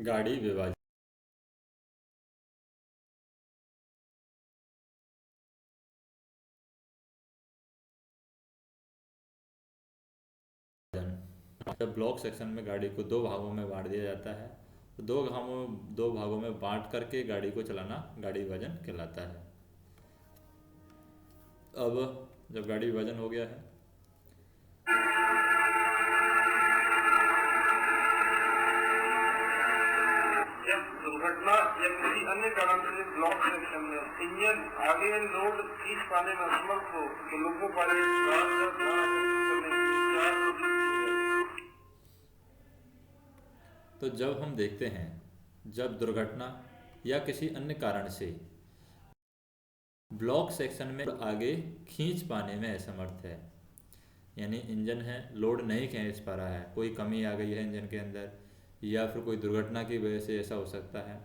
गाड़ी विभाजन। जब ब्लॉक सेक्शन में गाड़ी को दो भागों में बांट दिया जाता है तो दो भागों में बांट करके गाड़ी को चलाना गाड़ी विभाजन कहलाता है। अब जब गाड़ी विभाजन हो गया है जब दुर्घटना या किसी अन्य कारण से ब्लॉक सेक्शन में इंजन आगे लोड खींच पाने में असमर्थ हो तो लोको पायलट कार का ध्यान आकर्षित करने के लिए 4 प्रतिशत। तो जब हम देखते हैं जब दुर्घटना या किसी अन्य कारण से ब्लॉक सेक्शन में आगे खींच पाने में असमर्थ है, यानी इंजन है लोड नहीं खींच पा रहा है, कोई कमी आ गई है इंजन के अंदर या फिर कोई दुर्घटना की वजह से ऐसा हो सकता है,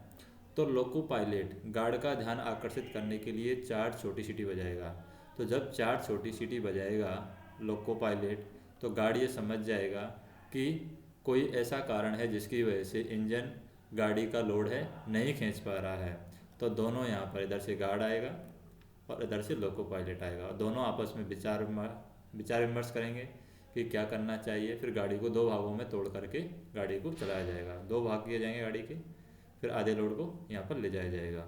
तो लोको पायलट गार्ड का ध्यान आकर्षित करने के लिए 4 छोटी सीटी बजाएगा। तो जब 4 छोटी सीटी बजाएगा लोको पायलट, तो गार्ड ये समझ जाएगा कि कोई ऐसा कारण है जिसकी वजह से इंजन गाड़ी का लोड है नहीं खींच पा रहा है। तो दोनों यहाँ पर इधर से गार्ड आएगा और इधर से लोको पायलट आएगा, दोनों आपस में विचार विमर्श करेंगे कि क्या करना चाहिए। फिर गाड़ी को दो भागों में तोड़ करके गाड़ी को चलाया जाएगा, दो भाग किए जाएंगे गाड़ी के, फिर आधे लोड को यहाँ पर ले जाया जाएगा।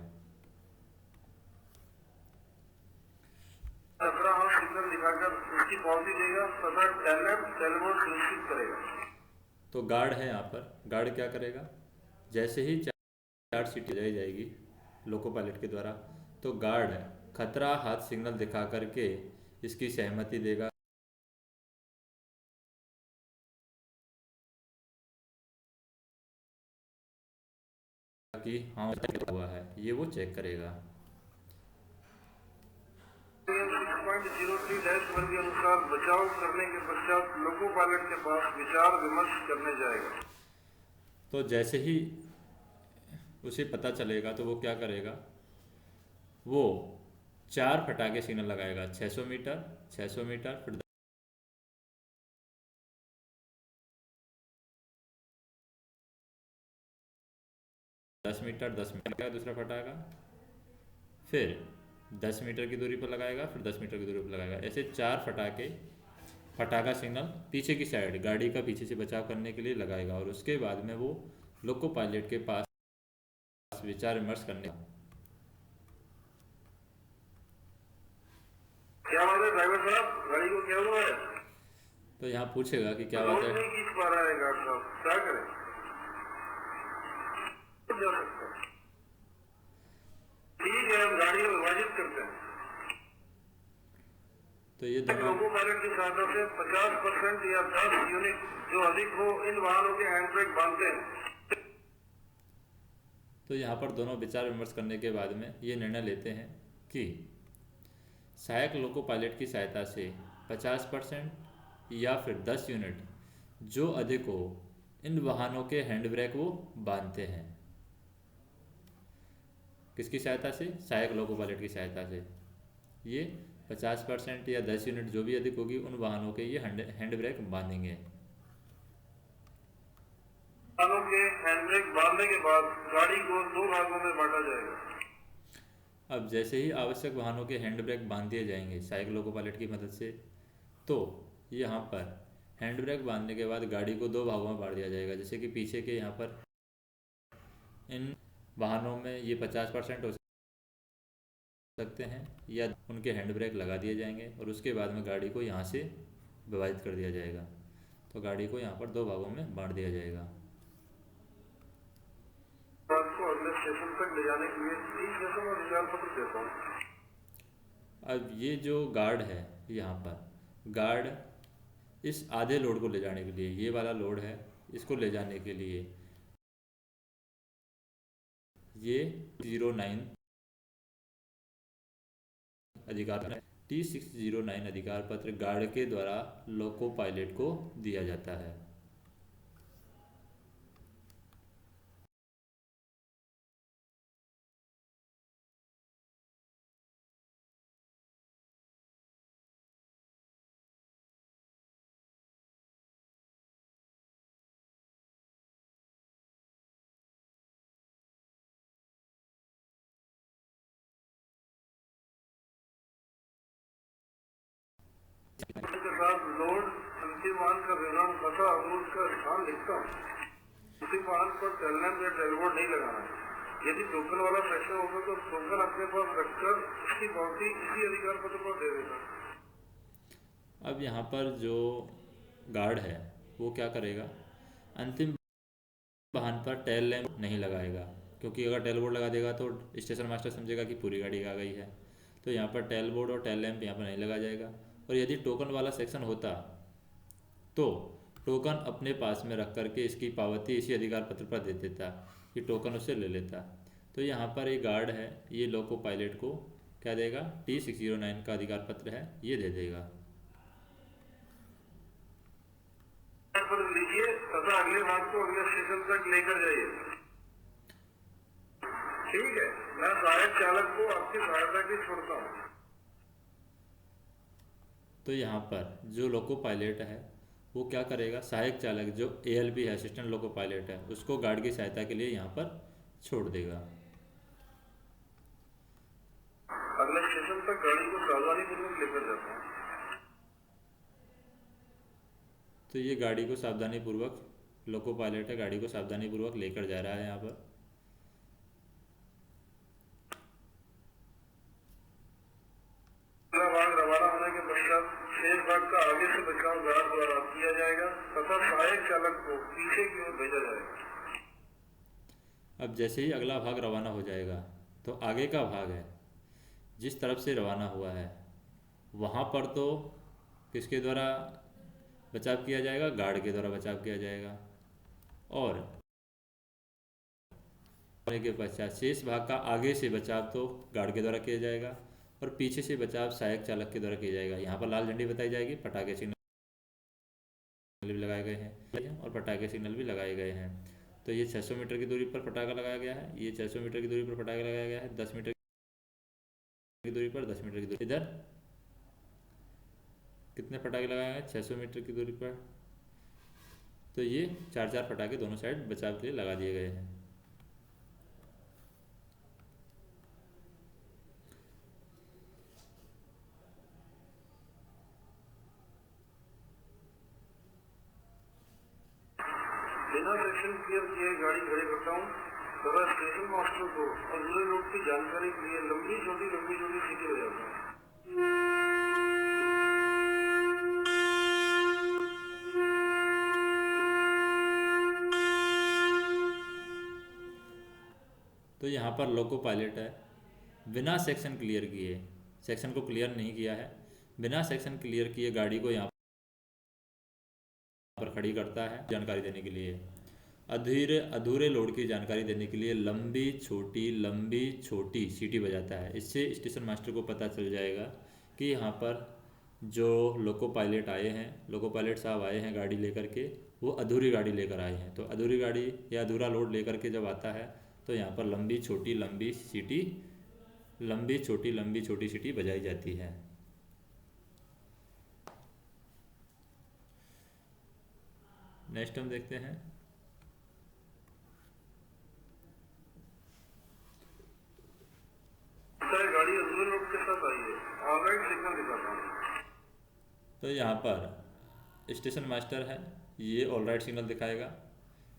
खतरा और सिग्नल दिखाकर उसकी पावती देगा तथा टेलमोड सुनिश्चित करेगा। तो गार्ड है यहाँ पर, गार्ड क्या करेगा, जैसे ही 4 सीटी बजाई जाएगी लोको पायलट के द्वारा, तो गार्ड खतरा हाथ सिग्नल दिखा करके इसकी सहमति देगा कि हाँ हुआ है, ये वो चेक करेगा। 6.03 के अनुसार बचाव करने के पश्चात लोको पायलट के पास विचार विमर्श करने जाएगा। तो जैसे ही उसे पता चलेगा तो वो क्या करेगा, वो 4 फटाके सिग्नल लगाएगा, 600 मीटर, 600 मीटर, फिर 10 मीटर, 10 मीटर का दूसरा फटाका, फिर 10 मीटर की दूरी पर लगाएगा, फिर 10 मीटर की दूरी पर लगाएगा। ऐसे 4 फटाके फटाका सिग्नल पीछे की साइड गाड़ी का पीछे से बचाव करने के लिए लगाएगा और उसके बाद में वो लोको पायलट के पास विचार विमर्श करने। क्या बात है ड्राइवर साहब, गाड़ी को क्या हुआ है? तो यहाँ पूछेगा कि क्या बात लोड है। नहीं खींच पा रहा है गार्ड साहब, क्या करें? जा सकता है। ठीक है, हम गाड़ी को विभाजित करते हैं। तो ये दोनों, लोको पायलट की सहायता से 50% या 10 यूनिट जो अधिक हो इन वाहनों के हैंड ब्रेक बांधते हैं। तो यहाँ पर दोनों विचार विमर्श करने के बाद में ये निर्णय लेते हैं कि सहायक लोको पायलट की सहायता से 50% या फिर 10 यूनिट जो अधिक हो इन वाहनों के हैंड ब्रेक वो बांधते हैं। किसकी सहायता से, सहायक लोको पायलट की सहायता से। ये 50% या 10 यूनिट जो भी अधिक होगी उन वाहनों के ये हैंड ब्रेक बांधेंगे। वाहनों के हैंड ब्रेक बांधने के बाद गाड़ी को दो भागों में बांटा जाएगा। अब जैसे ही आवश्यक वाहनों के हैंड ब्रेक बांध दिए जाएंगे सहायक लोको पायलट की मदद से, तो यहाँ पर हैंड ब्रेक बांधने के बाद गाड़ी को दो भागों में बांट दिया जाएगा। जैसे कि पीछे के यहाँ पर इन वाहनों में ये 50% हो सकते हैं या उनके हैंड ब्रेक लगा दिए जाएंगे और उसके बाद में गाड़ी को यहाँ से विभाजित कर दिया जाएगा। तो गाड़ी को यहाँ पर दो भागों में बांट दिया जाएगा। आपको अगले स्टेशन तक ले जाने के लिए 30 और विचार पत्र देता हूँ। अब ये जो गार्ड है यहाँ पर, गार्ड इस आधे लोड को ले जाने के लिए, ये वाला लोड है इसको ले जाने के लिए ये 09 अधिकार T609 अधिकार पत्र गार्ड के द्वारा लोको पायलट को दिया जाता है। साथ लोड अंतिम वाहन का विवरण तथा अवरोध का स्थान लिखता हूँ। उसी वाहन पर टेलनेम या टेलबोर्ड नहीं लगाना है। यदि टोकन वाला सेक्शन होगा तो टोकन अपने पास रखकर इसकी पावती इसी अधिकार पत्र पर दे देना। अब यहाँ पर जो गार्ड है वो क्या करेगा, अंतिम वाहन पर टेल लैम्प नहीं लगाएगा, क्योंकि अगर टेल बोर्ड लगा देगा तो स्टेशन मास्टर समझेगा कि पूरी गाड़ी आ गई है। तो यहाँ पर टेल बोर्ड और टेल लैम्प यहाँ पर नहीं लगा जाएगा। और यदि टोकन वाला सेक्शन होता तो टोकन अपने पास में रख करके इसकी पावती इसी अधिकार पत्र पर दे देता, कि टोकन उससे ले लेता। तो यहाँ पर एक गार्ड है, ये लोको पायलट को क्या देगा, T609 का अधिकार पत्र है ये दे देगा। पर लीजिए तथा अगले भाग को अगले स्टेशन तक लेकर जाइए। ठीक है, मैं सहायक चालक को आपकी सहायता की छोड़ता हूँ। तो यहाँ पर जो लोको पायलट है वो क्या करेगा, सहायक चालक जो ALP है, असिस्टेंट लोको पायलट है, उसको गार्ड की सहायता के लिए यहाँ पर छोड़ देगा। अगले स्टेशन तक गाड़ी को सावधानीपूर्वक लेकर जाता हूँ। तो ये गाड़ी को सावधानीपूर्वक, लोको पायलट है, गाड़ी को सावधानीपूर्वक लेकर जा रहा है यहाँ पर। अगला भाग रवाना होने के पश्चात शेष भाग का आगे से बचाव गार्ड द्वारा किया जाएगा तथा सहायक चालक को पीछे की ओर भेजा जाएगा। अब जैसे ही अगला भाग रवाना हो जाएगा तो आगे का भाग है जिस तरफ से रवाना हुआ है वहाँ पर तो किसके द्वारा बचाव किया जाएगा, गार्ड के द्वारा बचाव किया जाएगा। और होने के पश्चात शेष भाग का आगे से बचाव तो गार्ड के द्वारा किया जाएगा और पीछे से बचाव सहायक चालक के द्वारा किया जाएगा। यहाँ पर लाल झंडी बताई जाएगी, पटाखे सिग्नल भी लगाए गए हैं और पटाखे सिग्नल भी लगाए गए हैं। तो ये 600 मीटर की दूरी पर पटाखा लगाया गया है, ये 600 मीटर की दूरी पर पटाखा लगाया गया है, 10 मीटर की दूरी पर, 10 मीटर की दूरी, इधर कितने पटाखे लगाए गए 600 मीटर की दूरी पर। तो ये 4-4 पटाखे दोनों साइड बचाव के लिए लगा दिए गए हैं। बिना सेक्शन क्लियर किए गाड़ी खड़ी करता हूँ तथा स्टेशन मास्टर को अगले लोग की जानकारी के लिए लंबी छोटी सीटें हो जाती हैं। तो यहाँ पर लोको पायलट है, बिना सेक्शन क्लियर किए, सेक्शन को क्लियर नहीं किया है, बिना सेक्शन क्लियर किए गाड़ी को यहाँ पर खड़ी करता है जानकारी देने के लिए, अधूरे लोड की जानकारी देने के लिए लंबी छोटी सीटी बजाता है। इससे स्टेशन मास्टर को पता चल जाएगा कि यहाँ पर जो लोको पायलट आए हैं, लोको पायलट साहब आए हैं गाड़ी लेकर के, वो अधूरी गाड़ी लेकर आए हैं। तो अधूरी गाड़ी या अधूरा लोड लेकर के जब आता है तो यहाँ पर लंबी छोटी सीटी बजाई जाती है। नेक्स्ट हम देखते हैं गाड़ी अधूरे लोड के साथ आई है, ऑलराइट सिग्नल दिखाता हूँ। तो यहाँ पर स्टेशन मास्टर है, ये ऑलराइट सिग्नल दिखाएगा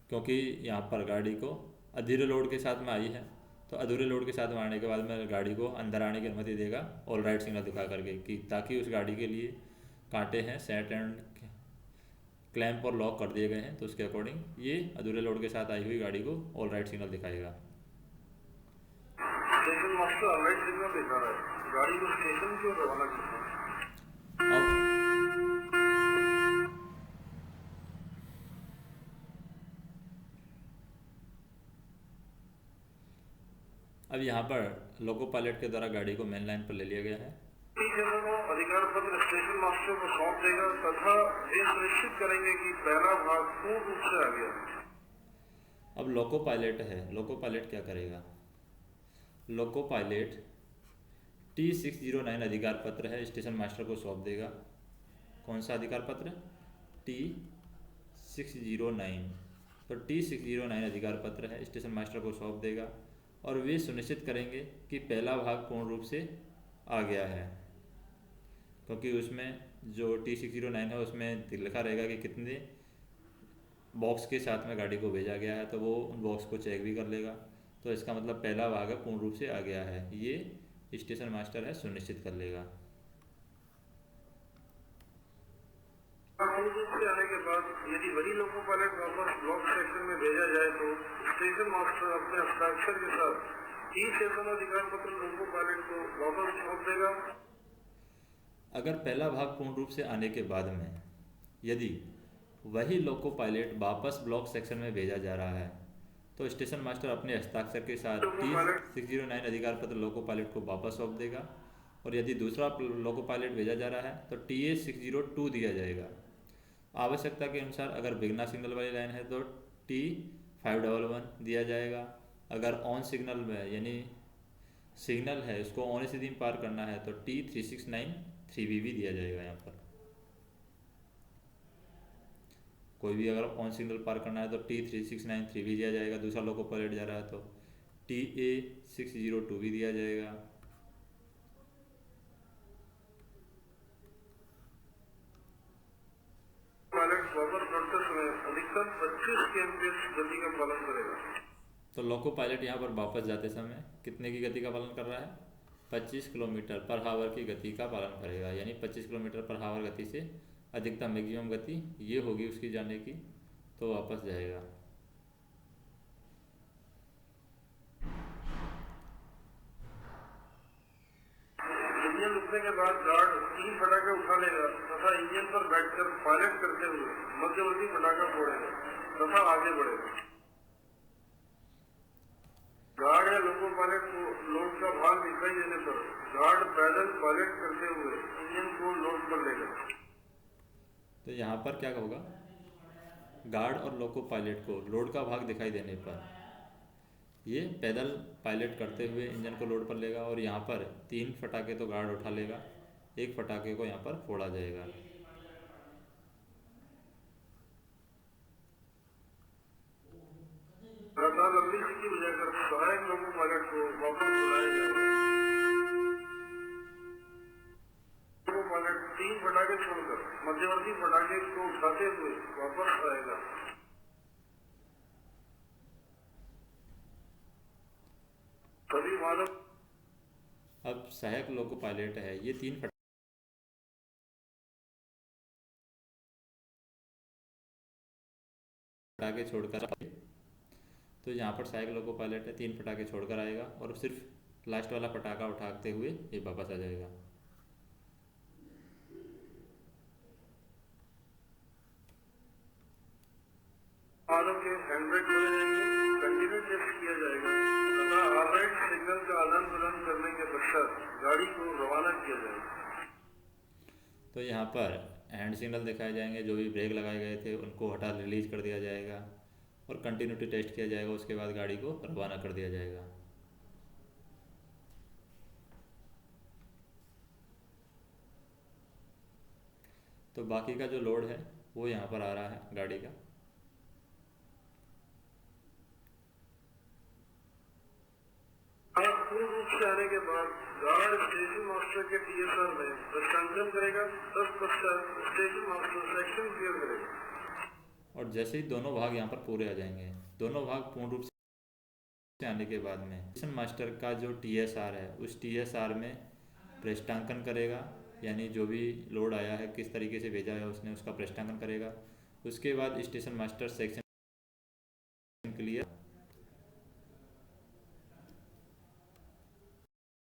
क्योंकि यहाँ पर गाड़ी को अधूरे लोड के साथ में आई है। तो अधूरे लोड के साथ में आने के बाद में गाड़ी को अंदर आने की अनुमति देगा ऑलराइट सिग्नल दिखा करके, कि ताकि उस गाड़ी के लिए कांटे हैं सेट एंड क्लैंप और लॉक कर दिए गए हैं। तो उसके अकॉर्डिंग ये अधूरे लोड के साथ आई हुई गाड़ी को ऑलराइट सिग्नल दिखाएगा। स्टेशन मास्टर ऑलराइट सिग्नल दिखा रहा है, गाड़ी को स्टेशन की ओर रवाना करता हूँ। अब यहाँ पर लोको पायलट के द्वारा गाड़ी को मेन लाइन पर ले लिया गया है। अधिकार पत्र स्टेशन मास्टर को सौंप देगा तथा ये सुनिश्चित करेंगे कि पहला भाग पूर्ण रूप से आ गया। अब लोको पायलट है, लोको पायलट क्या करेगा, लोको पायलट T609 अधिकार पत्र है स्टेशन मास्टर को सौंप देगा। कौन सा अधिकार पत्र, T609। तो T609 अधिकार पत्र है स्टेशन मास्टर को सौंप देगा और वे सुनिश्चित करेंगे कि पहला भाग पूर्ण रूप से आ गया है, क्योंकि उसमें जो T609 है उसमें लिखा रहेगा कि कितने बॉक्स के साथ में गाड़ी को भेजा गया है, तो वो उन बॉक्स को चेक भी कर लेगा। तो इसका मतलब पहला भाग है पूर्ण रूप से आ गया है, ये स्टेशन मास्टर है सुनिश्चित कर लेगा। पूर्ण रूप से आने के बाद यदि वही लोको पायलट वापस ब्लॉक सेक्शन में भेजा जाए तो स्टेशन मास्टर अपने हस्ताक्षर के साथ T609 अधिकार पत्र लोको पायलट को वापस सौंप देगा। अगर पहला भाग पूर्ण रूप से आने के बाद में यदि वही लोको पायलट वापस ब्लॉक सेक्शन में भेजा जा रहा है तो स्टेशन मास्टर अपने हस्ताक्षर के साथ T609 अधिकार पत्र लोको पायलट को वापस सौंप देगा। और यदि दूसरा लोको पायलट भेजा जा रहा है तो TA602 दिया जाएगा। आवश्यकता के अनुसार अगर बिगना सिग्नल वाली लाइन है तो T511 दिया जाएगा। अगर ऑन सिग्नल में यानी सिग्नल है उसको ऑन से दिन पार करना है तो T369 3B भी दिया जाएगा। यहाँ पर कोई भी अगर ऑन सिग्नल पार करना है तो T369 3B दिया जाएगा। दूसरा लोको पायलट जा रहा है तो TA602 भी दिया जाएगा। पायलट वापस बढ़ते समय अधिकतम 25 kmph गति का पालन करेगा। तो लोको पायलट यहाँ पर वापस जाते समय कितने की गति का पालन कर रहा है? 25 किलोमीटर पर हावर की गति का पालन करेगा। यानी 25 किलोमीटर पर हावर गति से अधिकतम मैक्सिमम गति ये होगी उसकी जाने की, तो वापस जाएगा। इंजन रुकने के बाद गार्ड 3 पटाखे उठा लेगा तथा इंजन पर बैठकर पायलट करते हुए मध्यवर्ती पटाखा फोड़ेगा तथा आगे बढ़ेगा। गार्ड या लोको पायलट को लोड का भाग दिखाई देने पर गार्ड पैदल पायलट करते हुए इंजन को लोड पर लेगा। तो यहाँ पर क्या होगा? गार्ड और लोको पायलट को लोड का भाग दिखाई देने पर ये पैदल पायलट करते हुए इंजन को लोड पर लेगा। और यहाँ पर 3 पटाखे तो गार्ड उठा लेगा, 1 पटाखे को यहाँ पर फोड़ा जाएगा। लगातार लंबी सीटी बजाकर सहायक लोको पायलट को वापस बुलाया जाएगा। लोको पायलट 3 पटाखे छोड़कर मध्यवर्ती पटाखे को उठाते हुए वापस आएगा। सभी मानव अब सहायक लोको पायलट है, ये 3 पटाखे छोड़कर, तो यहाँ पर सहायक लोको पायलट है 3 पटाखे छोड़कर आएगा और सिर्फ लास्ट वाला पटाखा उठाते हुए ये वापस आ जाएगा। मानव के हैंडब्रेक बने जाएंगे, कंटिन्यू टेस्ट किया जाएगा तथा ऑलराइट सिग्नल का आदान प्रदान करने के पश्चात गाड़ी को रवाना किया जाएगा। तो यहाँ पर हैंड सिग्नल दिखाए जाएंगे, जो भी ब्रेक लगाए गए थे उनको हटा रिलीज कर दिया जाएगा और कंटिन्यूटी टेस्ट किया जाएगा। उसके बाद गाड़ी को रवाना कर दिया जाएगा। तो बाकी का जो लोड है वो यहाँ पर आ रहा है गाड़ी का। पूर्ण रूप से आने के बाद गार्ड स्टेशन मास्टर के TSR में प्रशांकन करेगा, तत्पश्चात स्टेशन मास्टर सेक्शन क्लियर करेगा। और जैसे ही दोनों भाग यहाँ पर पूरे आ जाएंगे, दोनों भाग पूर्ण रूप से आने के बाद में स्टेशन मास्टर का जो TSR है उस TSR में पृष्ठांकन करेगा। यानी जो भी लोड आया है किस तरीके से भेजा है उसने उसका पृष्ठांकन करेगा। उसके बाद स्टेशन मास्टर सेक्शन क्लियर